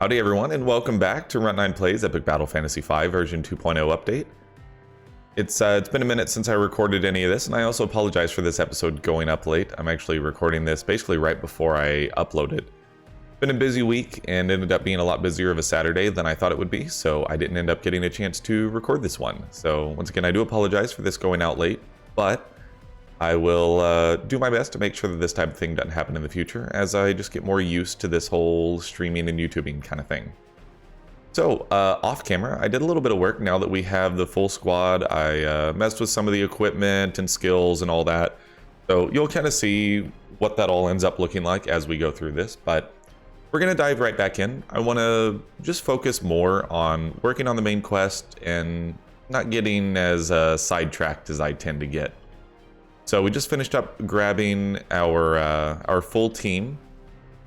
Howdy everyone, and welcome back to Runt9 Plays Epic Battle Fantasy V version 2.0 update. It's been a minute since I recorded any of this, and I also apologize for this episode going up late. I'm actually recording this basically right before I upload it. Been a busy week, and ended up being a lot busier of a Saturday than I thought it would be, so I didn't end up getting a chance to record this one. So once again, I do apologize for this going out late, but I will do my best to make sure that this type of thing doesn't happen in the future, as I just get more used to this whole streaming and YouTubing kind of thing. So, off camera, I did a little bit of work now that we have the full squad. I messed with some of the equipment and skills and all that. So you'll kind of see what that all ends up looking like as we go through this, but we're going to dive right back in. I want to just focus more on working on the main quest and not getting as sidetracked as I tend to get. So we just finished up grabbing our full team,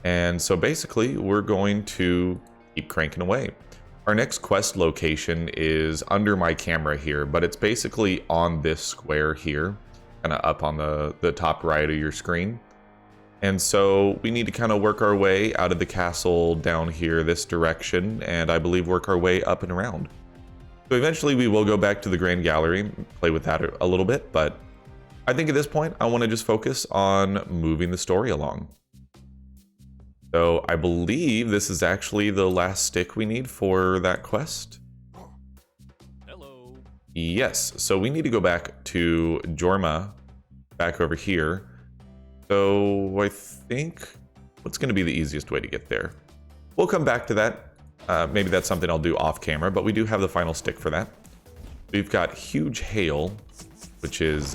and so basically we're going to keep cranking away. Our next quest location is under my camera here, but it's basically on this square here, kind of up on the top right of your screen. And so we need to kind of work our way out of the castle down here this direction, and I believe work our way up and around. So eventually we will go back to the Grand Gallery, play with that a little bit, but I think at this point, I want to just focus on moving the story along. So I believe this is actually the last stick we need for that quest. Hello. Yes, so we need to go back to Jorma, back over here. So I think, what's going to be the easiest way to get there? We'll come back to that. Maybe that's something I'll do off camera, but we do have the final stick for that. We've got Huge Hail, which is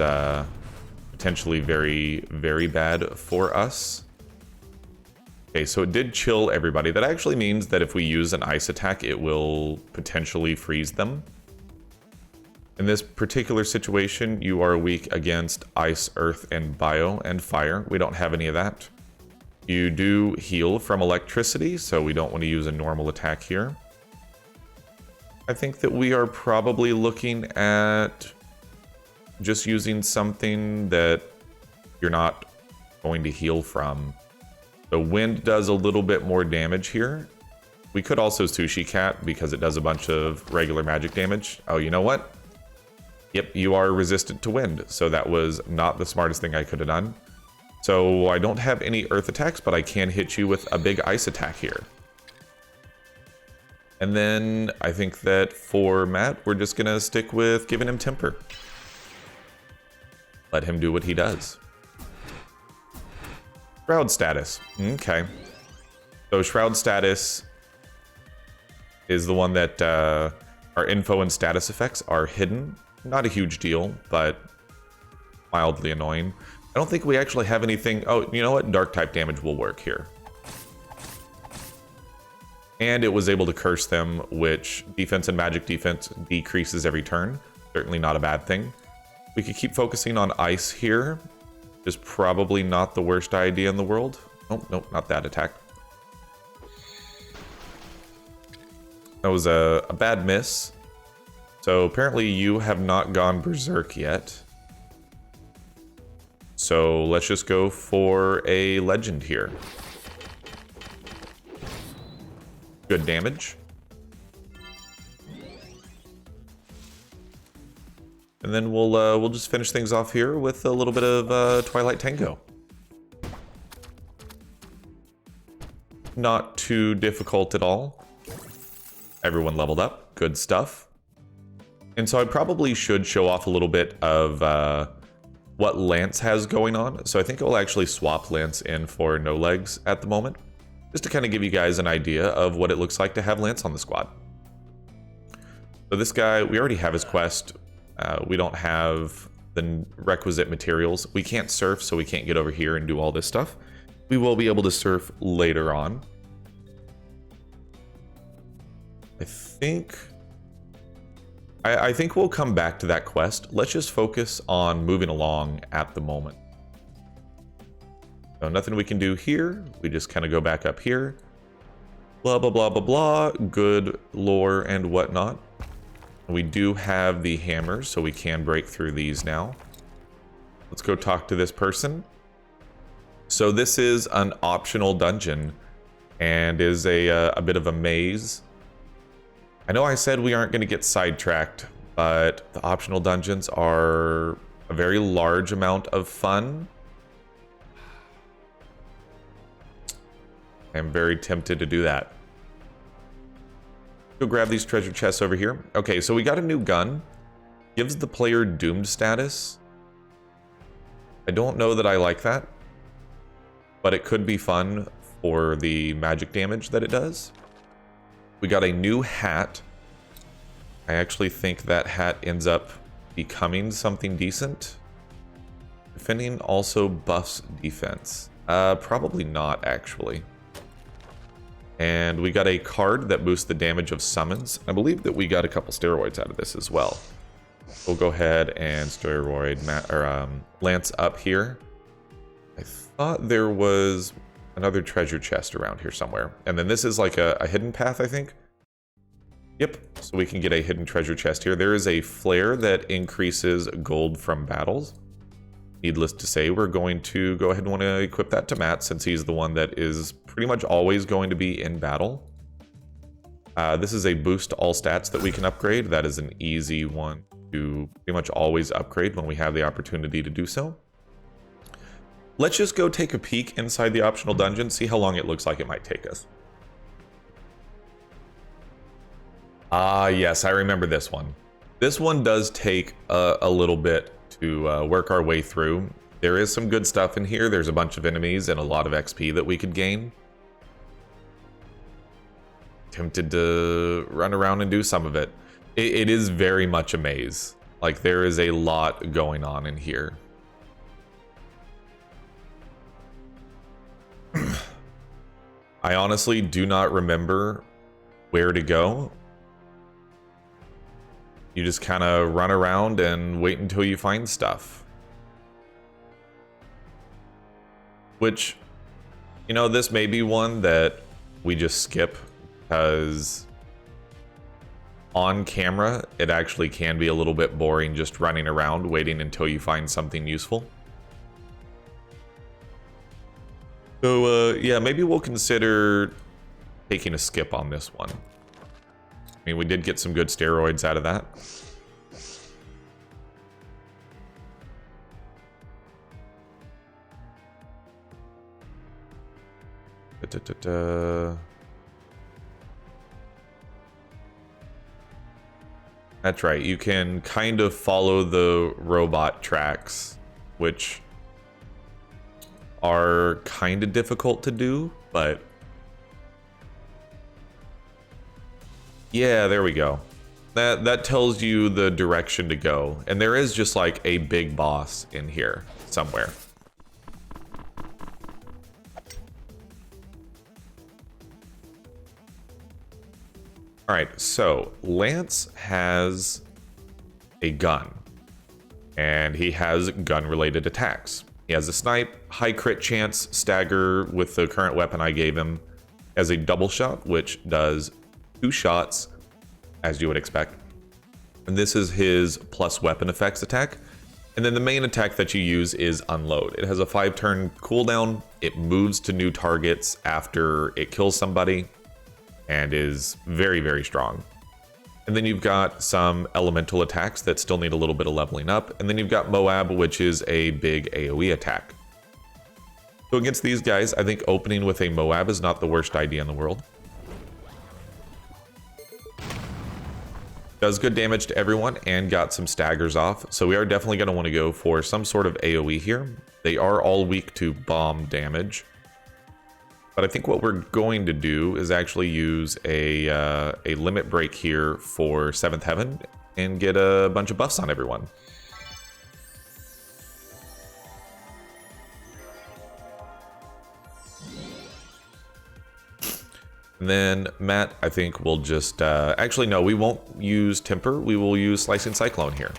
potentially very, very bad for us. Okay, so it did chill everybody. That actually means that if we use an ice attack, it will potentially freeze them. In this particular situation, you are weak against ice, earth, and bio, and fire. We don't have any of that. You do heal from electricity, so we don't want to use a normal attack here. I think that we are probably looking at just using something that you're not going to heal from. The wind does a little bit more damage here. We could also Sushi Cat because it does a bunch of regular magic damage. Oh, you know what? Yep, you are resistant to wind, so that was not the smartest thing I could have done. So I don't have any earth attacks, but I can hit you with a big ice attack here. And then I think that for Matt, we're just gonna stick with giving him temper. Let him do what he does. Shroud status. Okay. So Shroud status is the one that our info and status effects are hidden. Not a huge deal, but mildly annoying. I don't think we actually have anything. Oh, you know what? Dark type damage will work here. And it was able to curse them, which defense and magic defense decreases every turn. Certainly not a bad thing. We could keep focusing on ice here. Just probably not the worst idea in the world. Oh, nope, not that attack. That was a bad miss. So apparently you have not gone berserk yet. So let's just go for a legend here. Good damage. And then we'll just finish things off here with a little bit of Twilight Tango. Not too difficult at all. Everyone leveled up. Good stuff. And so I probably should show off a little bit of what Lance has going on. So I think I'll actually swap Lance in for No Legs at the moment, just to kind of give you guys an idea of what it looks like to have Lance on the squad. So this guy, we already have his quest. We don't have the requisite materials. We can't surf, so we can't get over here and do all this stuff. We will be able to surf later on. I think we'll come back to that quest. Let's just focus on moving along at the moment. So nothing we can do here. We just kind of go back up here. Blah, blah, blah, blah, blah. Good lore and whatnot. We do have the hammers, so we can break through these now. Let's go talk to this person. So this is an optional dungeon and is a bit of a maze. I know I said we aren't going to get sidetracked, but the optional dungeons are a very large amount of fun. I'm very tempted to do that. Go grab these treasure chests over here. Okay, so we got a new gun. Gives the player doomed status. I don't know that I like that, but it could be fun for the magic damage that it does. We got a new hat. I actually think that hat ends up becoming something decent. Defending also buffs defense. Probably not, actually. And we got a card that boosts the damage of summons. I believe that we got a couple steroids out of this as well. We'll go ahead and steroid Lance up here. I thought there was another treasure chest around here somewhere. And then this is like a hidden path, I think. Yep, so we can get a hidden treasure chest here. There is a flare that increases gold from battles. Needless to say, we're going to go ahead and want to equip that to Matt, since he's the one that is pretty much always going to be in battle. This is a boost to all stats that we can upgrade. That is an easy one to pretty much always upgrade when we have the opportunity to do so. Let's just go take a peek inside the optional dungeon, see how long it looks like it might take us. Ah, yes, I remember this one. This one does take a little bit to work our way through. There is some good stuff in here. There's a bunch of enemies and a lot of XP that we could gain. Tempted to run around and do some of it. It is very much a maze. Like, there is a lot going on in here. I honestly do not remember where to go. You just kind of run around and wait until you find stuff. Which, you know, this may be one that we just skip, because on camera, it actually can be a little bit boring just running around waiting until you find something useful. So, yeah, maybe we'll consider taking a skip on this one. I mean, we did get some good steroids out of that. That's right, you can kind of follow the robot tracks, which are kind of difficult to do, but yeah, there we go. That tells you the direction to go, and there is just like a big boss in here somewhere. All right, so Lance has a gun, and he has gun-related attacks. He has a snipe, high crit chance, stagger with the current weapon I gave him, as a double shot, which does 2 shots, as you would expect. And this is his plus weapon effects attack. And then the main attack that you use is unload. It has a 5-turn cooldown. It moves to new targets after it kills somebody, and is very, very strong. And then you've got some elemental attacks that still need a little bit of leveling up. And then you've got Moab, which is a big AoE attack. So against these guys, I think opening with a Moab is not the worst idea in the world. Does good damage to everyone and got some staggers off. So we are definitely going to want to go for some sort of AoE here. They are all weak to bomb damage. But I think what we're going to do is actually use a limit break here for 7th Heaven and get a bunch of buffs on everyone. And then Matt, I think we'll just... actually, no, we won't use Temper. We will use Slicing Cyclone here.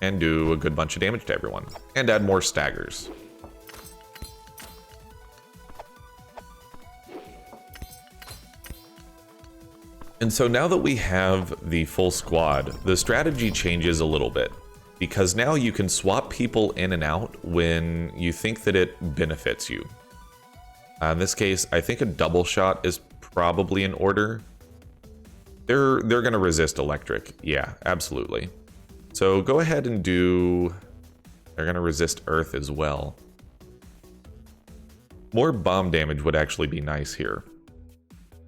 And do a good bunch of damage to everyone. And add more staggers. And so now that we have the full squad, the strategy changes a little bit, because now you can swap people in and out when you think that it benefits you. In this case, I think a double shot is probably in order. They're going to resist electric. Yeah, absolutely. So go ahead and do... They're going to resist earth as well. More bomb damage would actually be nice here.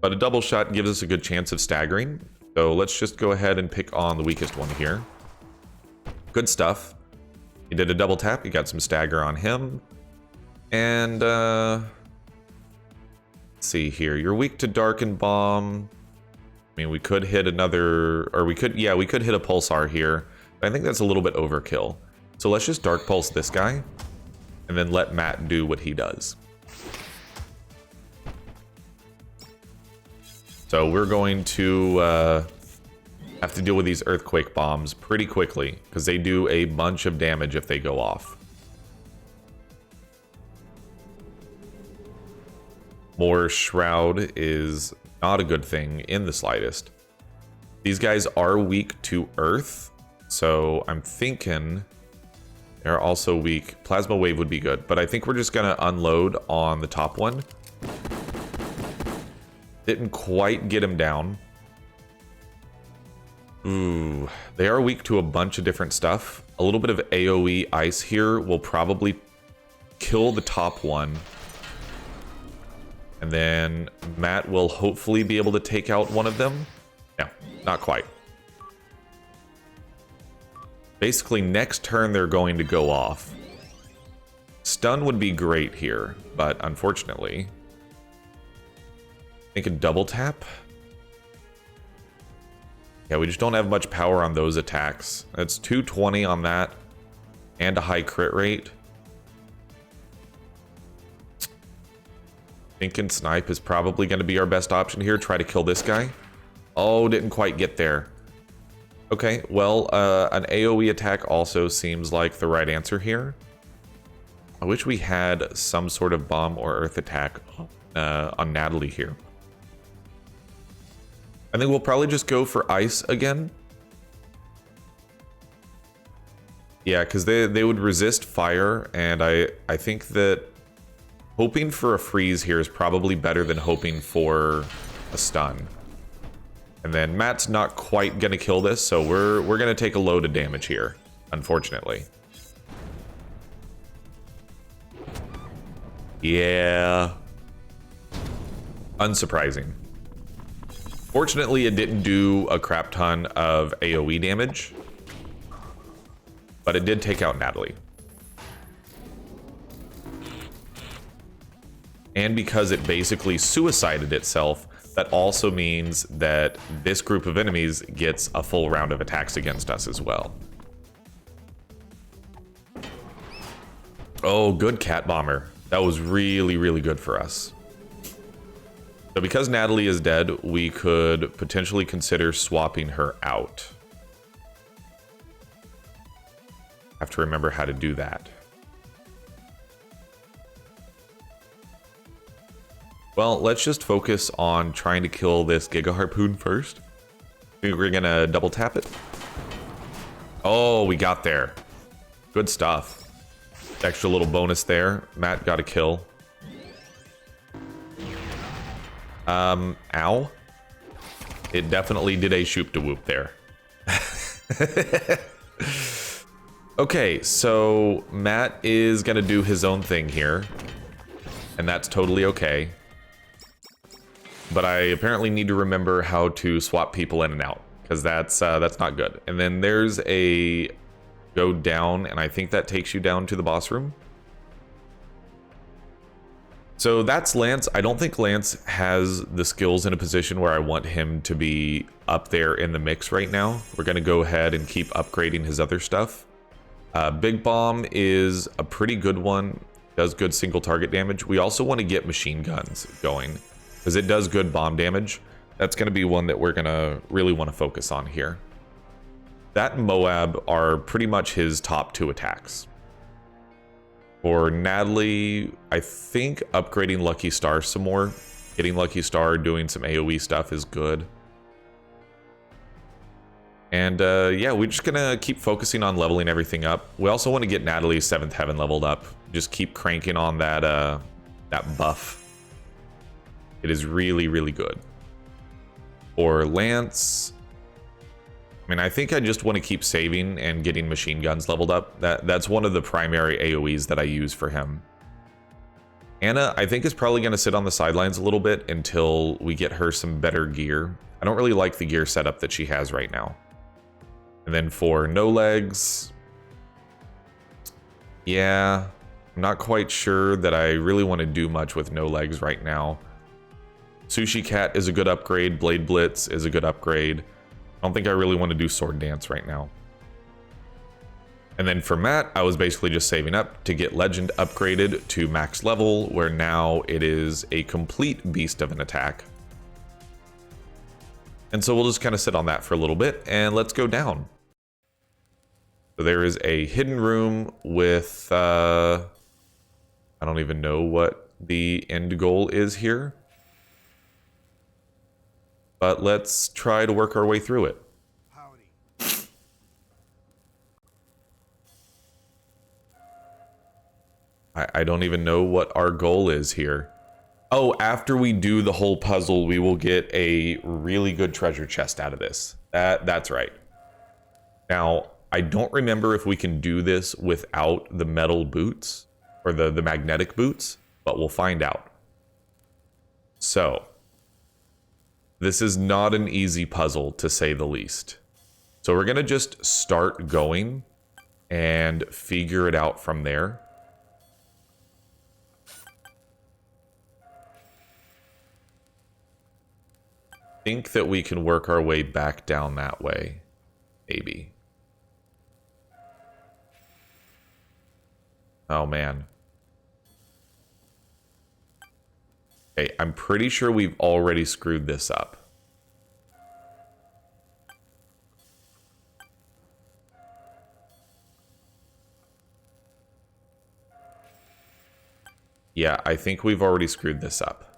But a double shot gives us a good chance of staggering. So let's just go ahead and pick on the weakest one here. Good stuff. You did a double tap. You got some stagger on him. And let's see here. You're weak to Darken Bomb. I mean, we could hit another... Or we could... Yeah, we could hit a Pulsar here. But I think that's a little bit overkill. So let's just Dark Pulse this guy. And then let Matt do what he does. So we're going to have to deal with these Earthquake Bombs pretty quickly, because they do a bunch of damage if they go off. More Shroud is not a good thing in the slightest. These guys are weak to Earth, so I'm thinking they're also weak. Plasma Wave would be good, but I think we're just going to unload on the top one. Didn't quite get him down. Ooh, they are weak to a bunch of different stuff. A little bit of AoE ice here will probably kill the top one. And then Matt will hopefully be able to take out one of them. No, not quite. Basically, next turn they're going to go off. Stun would be great here, but unfortunately... I think a double tap? Yeah, we just don't have much power on those attacks. That's 220 on that, and a high crit rate. Thinking Snipe is probably going to be our best option here. Try to kill this guy. Oh, didn't quite get there. Okay, well, an AoE attack also seems like the right answer here. I wish we had some sort of bomb or earth attack on Natalie here. I think we'll probably just go for ice again. Yeah, because they would resist fire, and I think that hoping for a freeze here is probably better than hoping for a stun. And then Matt's not quite gonna kill this, so we're gonna take a load of damage here, unfortunately. Yeah. Unsurprising. Fortunately, it didn't do a crap ton of AoE damage, but it did take out Natalie. And because it basically suicided itself, that also means that this group of enemies gets a full round of attacks against us as well. Oh, good Cat Bomber. That was really, really good for us. So because Natalie is dead, we could potentially consider swapping her out. Have to remember how to do that. Well, let's just focus on trying to kill this Giga Harpoon first. I think we're gonna double tap it. Oh, we got there. Good stuff. Extra little bonus there. Matt got a kill. Ow. It definitely did a shoop to whoop there. Okay, so Matt is gonna do his own thing here, and that's totally okay. But I apparently need to remember how to swap people in and out, because that's not good. And then there's a go down, and I think that takes you down to the boss room. So that's Lance. I don't think Lance has the skills in a position where I want him to be up there in the mix right now. We're going to go ahead and keep upgrading his other stuff. Big Bomb is a pretty good one. Does good single target damage. We also want to get machine guns going, because it does good bomb damage. That's going to be one that we're going to really want to focus on here. That and Moab are pretty much his top two attacks. For Natalie, I think upgrading Lucky Star some more. Getting Lucky Star, doing some AoE stuff is good. And yeah, we're just gonna keep focusing on leveling everything up. We also want to get Natalie's 7th Heaven leveled up. Just keep cranking on that that buff. It is really, really good. Or Lance, I mean, I think I just want to keep saving and getting machine guns leveled up. That's one of the primary AoEs that I use for him. Anna, I think, is probably going to sit on the sidelines a little bit until we get her some better gear. I don't really like the gear setup that she has right now. And then for No Legs, yeah, I'm not quite sure that I really want to do much with No Legs right now. Sushi Cat is a good upgrade. Blade Blitz is a good upgrade. I don't think I really want to do Sword Dance right now. And then for Matt, I was basically just saving up to get Legend upgraded to max level, where now it is a complete beast of an attack. And so we'll just kind of sit on that for a little bit, and let's go down. So there is a hidden room with, I don't even know what the end goal is here. But let's try to work our way through it. I don't even know what our goal is here. Oh, after we do the whole puzzle, we will get a really good treasure chest out of this. That's right. Now, I don't remember if we can do this without the metal boots or the magnetic boots, but we'll find out. So, this is not an easy puzzle, to say the least. So we're going to just start going and figure it out from there. Think that we can work our way back down that way. Maybe. Oh, man. Okay, I'm pretty sure we've already screwed this up. Yeah, I think we've already screwed this up.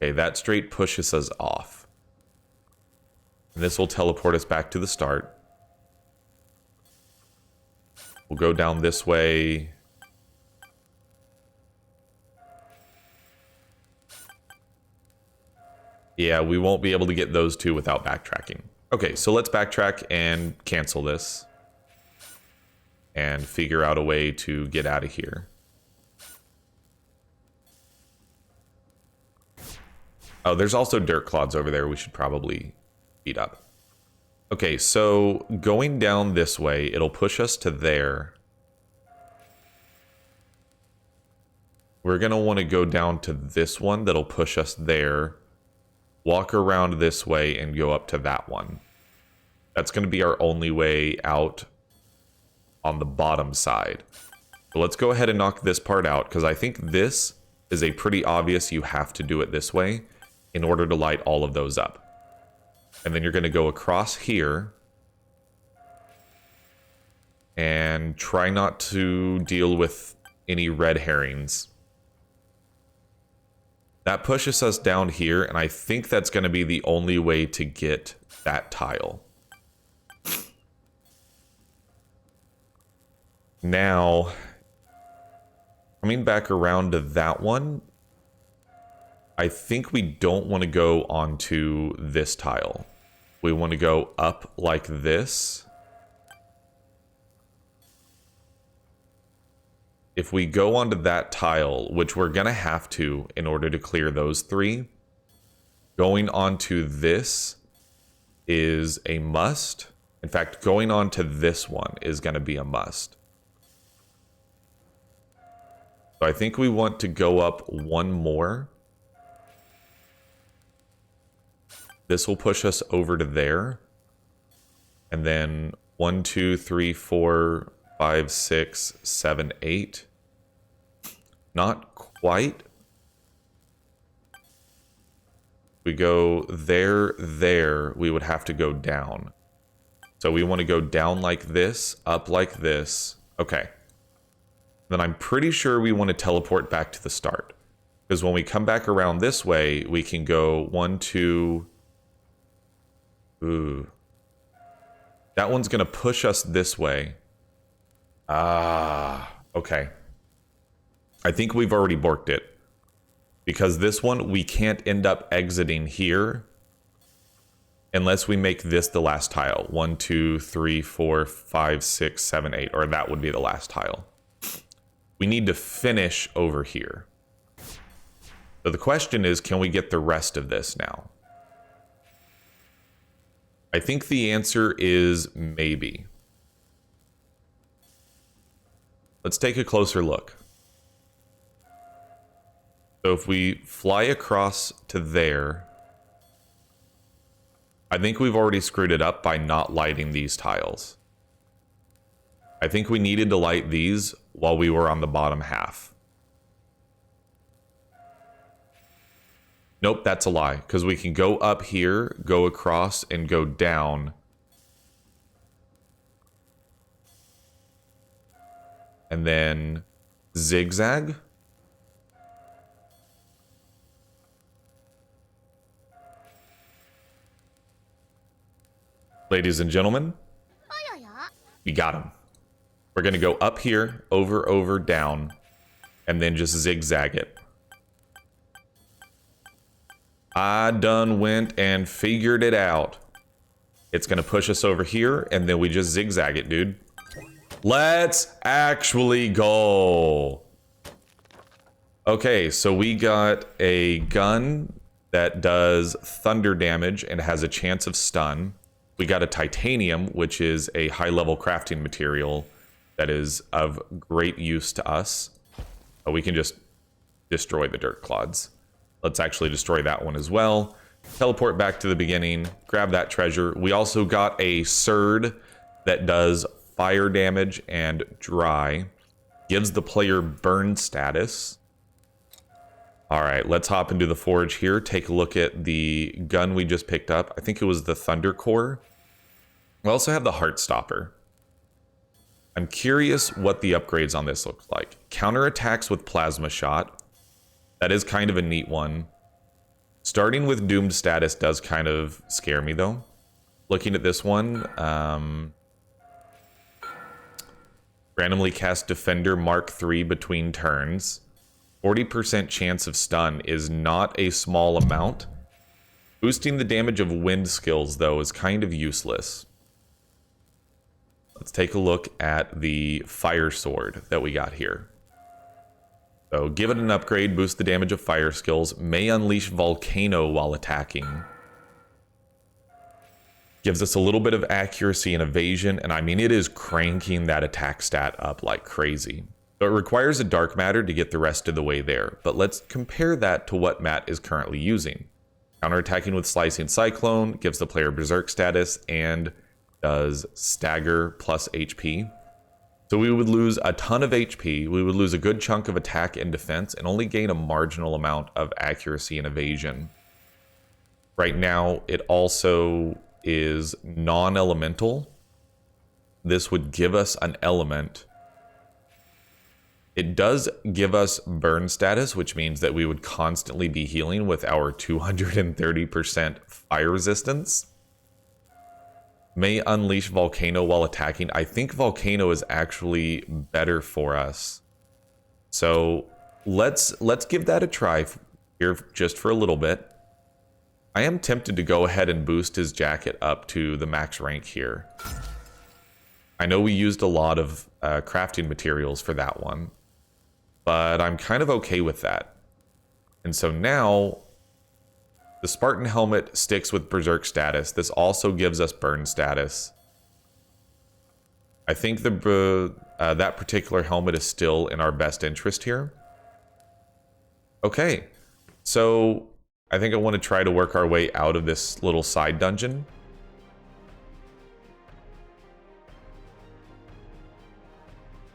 Okay, that straight pushes us off. And this will teleport us back to the start. We'll go down this way. Yeah, we won't be able to get those two without backtracking. Okay, so let's backtrack and cancel this. And figure out a way to get out of here. Oh, there's also dirt clods over there we should probably beat up. Okay, so going down this way, it'll push us to there. We're going to want to go down to this one that'll push us there. Walk around this way and go up to that one. That's going to be our only way out on the bottom side. So let's go ahead and knock this part out, because I think this is a pretty obvious you have to do it this way in order to light all of those up. And then you're going to go across here and try not to deal with any red herrings. That pushes us down here, and I think that's going to be the only way to get that tile. Now, coming back around to that one, I think we don't want to go onto this tile. We want to go up like this. If we go onto that tile, which we're going to have to in order to clear those three, going onto this is a must. In fact, going onto this one is going to be a must. So I think we want to go up one more. This will push us over to there. And then 1, 2, 3, 4, 5, 6, 7, 8. Not quite. We go there, there. We would have to go down. So we want to go down like this, up like this. Okay. Then I'm pretty sure we want to teleport back to the start. Because when we come back around this way, we can go 1, 2... Ooh. That one's going to push us this way. Ah, okay. I think we've already borked it. Because this one, we can't end up exiting here unless we make this the last tile. 1, 2, 3, 4, 5, 6, 7, 8. Or that would be the last tile. We need to finish over here. So the question is, can we get the rest of this now? I think the answer is maybe. Let's take a closer look. So if we fly across to there, I think we've already screwed it up by not lighting these tiles. I think we needed to light these while we were on the bottom half. Nope, that's a lie, because we can go up here, go across, and go down. And then zigzag. Ladies and gentlemen, we got him. We're going to go up here, over, down, and then just zigzag it. I done went and figured it out. It's going to push us over here, and then we just zigzag it, dude. Let's actually go. Okay, so we got a gun that does thunder damage and has a chance of stun. We got a titanium, which is a high-level crafting material that is of great use to us. We can just destroy the dirt clods. Let's actually destroy that one as well. Teleport back to the beginning, grab that treasure. We also got a sword that does fire damage and dry. Gives the player burn status. All right, let's hop into the forge here. Take a look at the gun we just picked up. I think it was the Thunder Core. We also have the Heartstopper. I'm curious what the upgrades on this look like. Counterattacks with Plasma Shot. That is kind of a neat one. Starting with Doomed status does kind of scare me, though. Looking at this one, randomly cast Defender Mark III between turns. 40% chance of stun is not a small amount. Boosting the damage of wind skills, though, is kind of useless. Let's take a look at the Fire Sword that we got here. So give it an upgrade, boost the damage of fire skills, may unleash Volcano while attacking. Gives us a little bit of accuracy and evasion, and I mean, it is cranking that attack stat up like crazy. So it requires a dark matter to get the rest of the way there, but let's compare that to what Matt is currently using. Counterattacking with Slicing Cyclone, gives the player Berserk status, and does stagger plus HP. So we would lose a ton of HP, we would lose a good chunk of attack and defense, and only gain a marginal amount of accuracy and evasion. Right now, it also is non-elemental. This would give us an element. It does give us burn status, which means that we would constantly be healing with our 230% fire resistance. May unleash Volcano while attacking. I think Volcano is actually better for us. So let's give that a try here just for a little bit. I am tempted to go ahead and boost his jacket up to the max rank here. I know we used a lot of crafting materials for that one, but I'm kind of okay with that. And so now the Spartan helmet sticks with Berserk status. This also gives us burn status. I think that particular helmet is still in our best interest here. Okay, so I think I want to try to work our way out of this little side dungeon.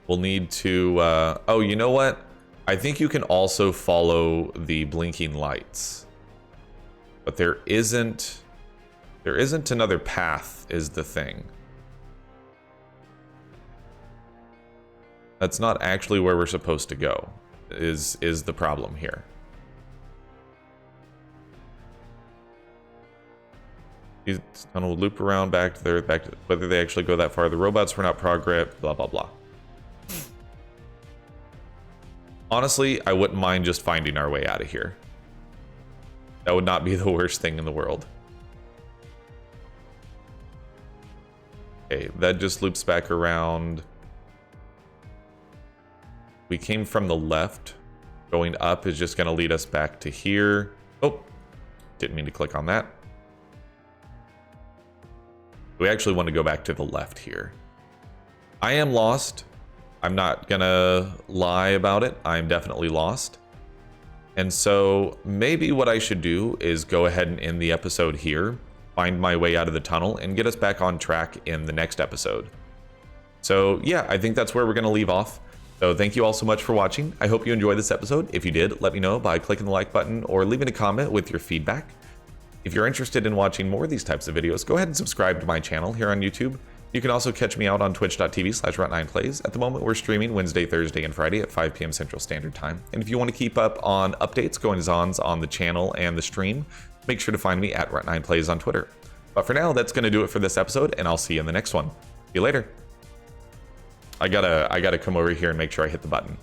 We'll need to, oh, you know what? I think you can also follow the blinking lights. But there isn't another path, is the thing. That's not actually where we're supposed to go, is the problem here. These tunnel will loop around back to their whether they actually go that far. The robots were not progress. Blah blah blah. Honestly, I wouldn't mind just finding our way out of here. That would not be the worst thing in the world. Okay, that just loops back around. We came from the left. Going up is just going to lead us back to here. Oh, didn't mean to click on that. We actually want to go back to the left here. I am lost. I'm not gonna lie about it. I'm definitely lost. And so maybe what I should do is go ahead and end the episode here, find my way out of the tunnel, and get us back on track in the next episode. So yeah, I think that's where we're gonna leave off. So thank you all so much for watching. I hope you enjoyed this episode. If you did, let me know by clicking the like button or leaving a comment with your feedback. If you're interested in watching more of these types of videos, go ahead and subscribe to my channel here on YouTube. You can also catch me out on twitch.tv/Runt9plays. At the moment, we're streaming Wednesday, Thursday, and Friday at 5 p.m. Central Standard Time. And if you want to keep up on updates, goings-ons on the channel and the stream, make sure to find me at Runt9plays on Twitter. But for now, that's going to do it for this episode, and I'll see you in the next one. See you later. I gotta come over here and make sure I hit the button.